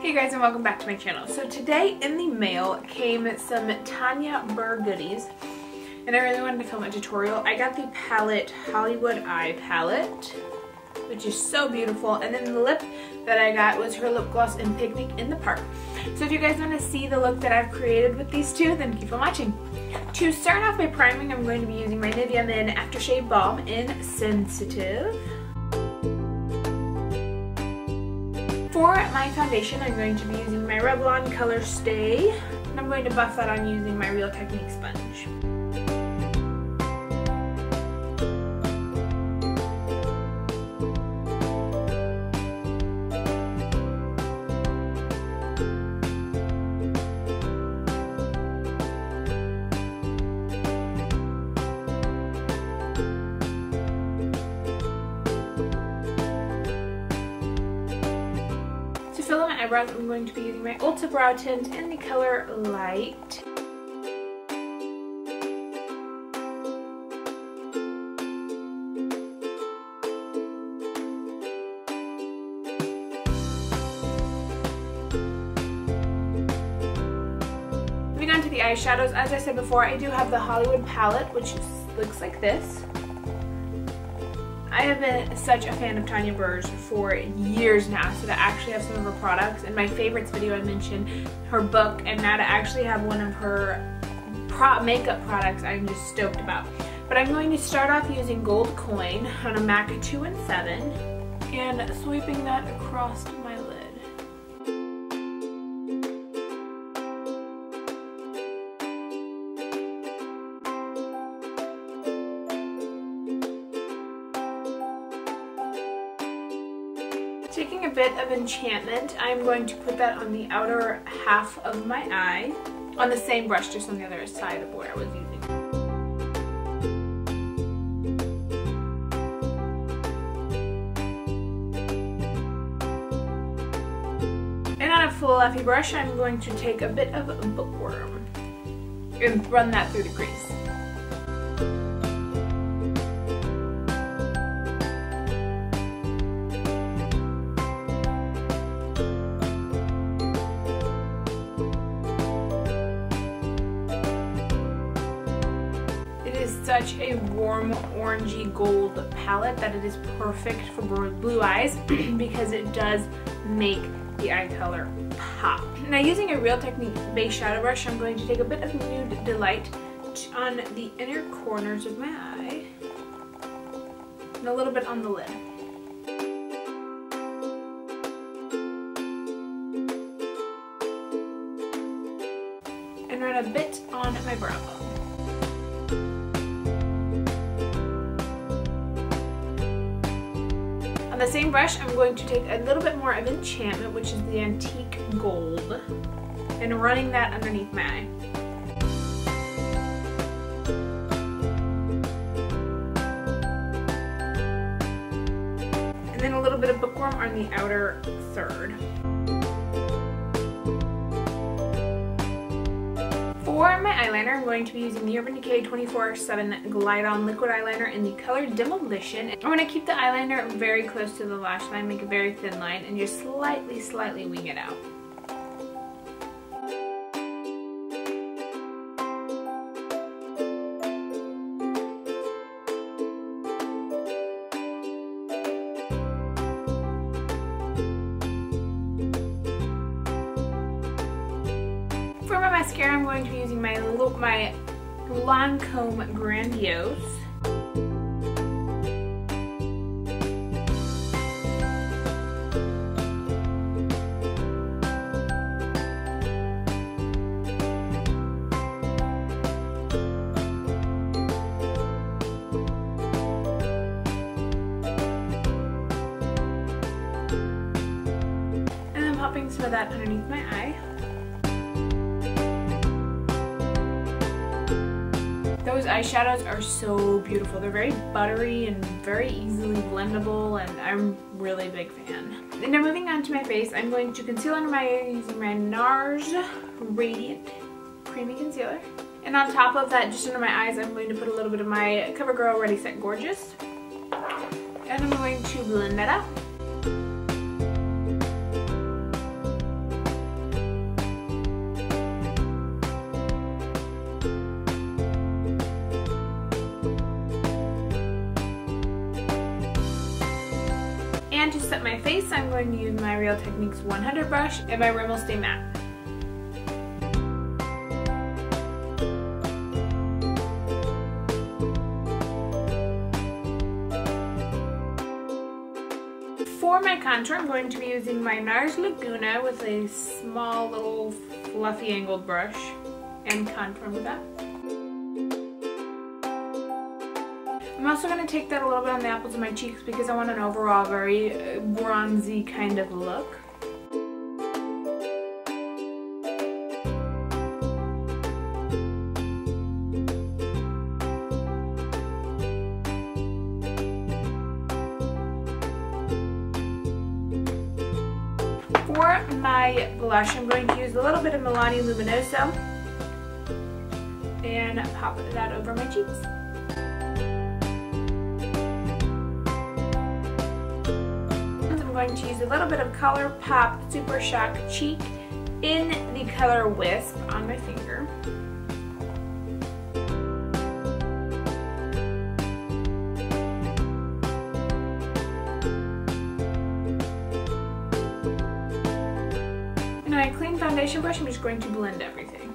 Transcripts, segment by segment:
Hey guys, and welcome back to my channel. So today in the mail came some Tanya Burr goodies, and I really wanted to film a tutorial. I got the palette Hollywood Eye palette, which is so beautiful, and then the lip that I got was her lip gloss in Picnic in the Park. So if you guys want to see the look that I've created with these two, then keep on watching. To start off my priming, I'm going to be using my Nivea Men Aftershave Balm in Sensitive. For my foundation, I'm going to be using my Revlon Color Stay, and I'm going to buff that on using my Real Technique sponge. To fill in my eyebrows, I'm going to be using my Ulta Brow Tint in the color Light. Moving on to the eyeshadows, as I said before, I do have the Hollywood palette, which looks like this. I have been such a fan of Tanya Burr's for years now, so to actually have some of her products. In my favorites video I mentioned her book, and now to actually have one of her makeup products I'm just stoked about. But I'm going to start off using Gold Coin on a MAC 2 and 7 and sweeping that across my lid. Taking a bit of Enchantment, I'm going to put that on the outer half of my eye, on the same brush, just on the other side of where I was using. And on a fluffy brush, I'm going to take a bit of Bookworm and run that through the crease. Such a warm orangey gold palette that it is perfect for blue eyes because it does make the eye color pop. Now, using a Real Technique base shadow brush, I'm going to take a bit of Nude Delight on the inner corners of my eye and a little bit on the lid. And run a bit on my brow bone. On the same brush, I'm going to take a little bit more of Enchantment, which is the Antique Gold, and running that underneath my eye. And then a little bit of Bookworm on the outer third. For my eyeliner, I'm going to be using the Urban Decay 24/7 Glide On Liquid Eyeliner in the color Demolition. I'm going to keep the eyeliner very close to the lash line, make a very thin line, and just slightly wing it out. For my mascara, I'm going to be using my Lancome Grandiose. And I'm popping some of that underneath my eye. Those eyeshadows are so beautiful. They're very buttery and very easily blendable, and I'm really a big fan. And now moving on to my face, I'm going to conceal under my eye using my NARS Radiant Creamy Concealer. And on top of that, just under my eyes, I'm going to put a little bit of my CoverGirl Ready Set Gorgeous. And I'm going to blend that out. going to use my Real Techniques 100 brush and my Rimmel Stay Matte. For my contour, I'm going to be using my NARS Laguna with a small little fluffy angled brush and contour with that. I'm also going to take that a little bit on the apples of my cheeks because I want an overall very bronzy kind of look. For my blush, I'm going to use a little bit of Milani Luminoso and pop that over my cheeks. I'm going to use a little bit of ColourPop Super Shock Cheek in the color Wisp on my finger. And on a clean foundation brush, I'm just going to blend everything.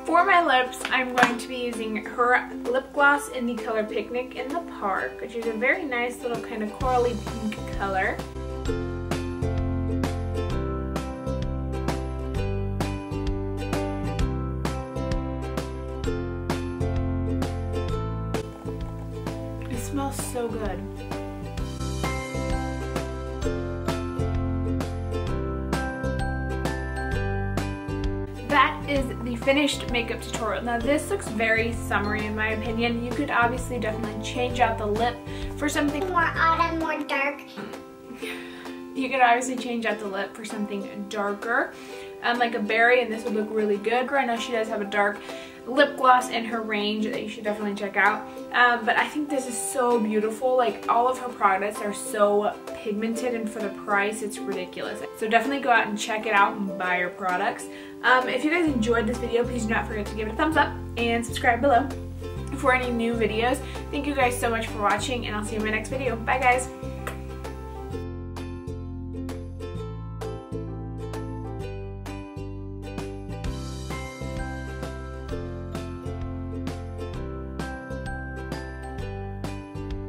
For my lips, I'm going to be using her lip gloss in the color Picnic in the Park, which is a very nice little kind of corally pink color. It smells so good. That is the finished makeup tutorial. Now this looks very summery in my opinion. You could obviously definitely change out the lip for something more autumn, more dark. You could obviously change out the lip for something darker, like a berry, and this would look really good. I know she does have a dark lip gloss in her range that you should definitely check out. But I think this is so beautiful. Like, all of her products are so pigmented, and for the price, it's ridiculous. So definitely go out and check it out and buy her products. If you guys enjoyed this video, please do not forget to give it a thumbs up and subscribe below for any new videos. Thank you guys so much for watching, and I'll see you in my next video. Bye guys!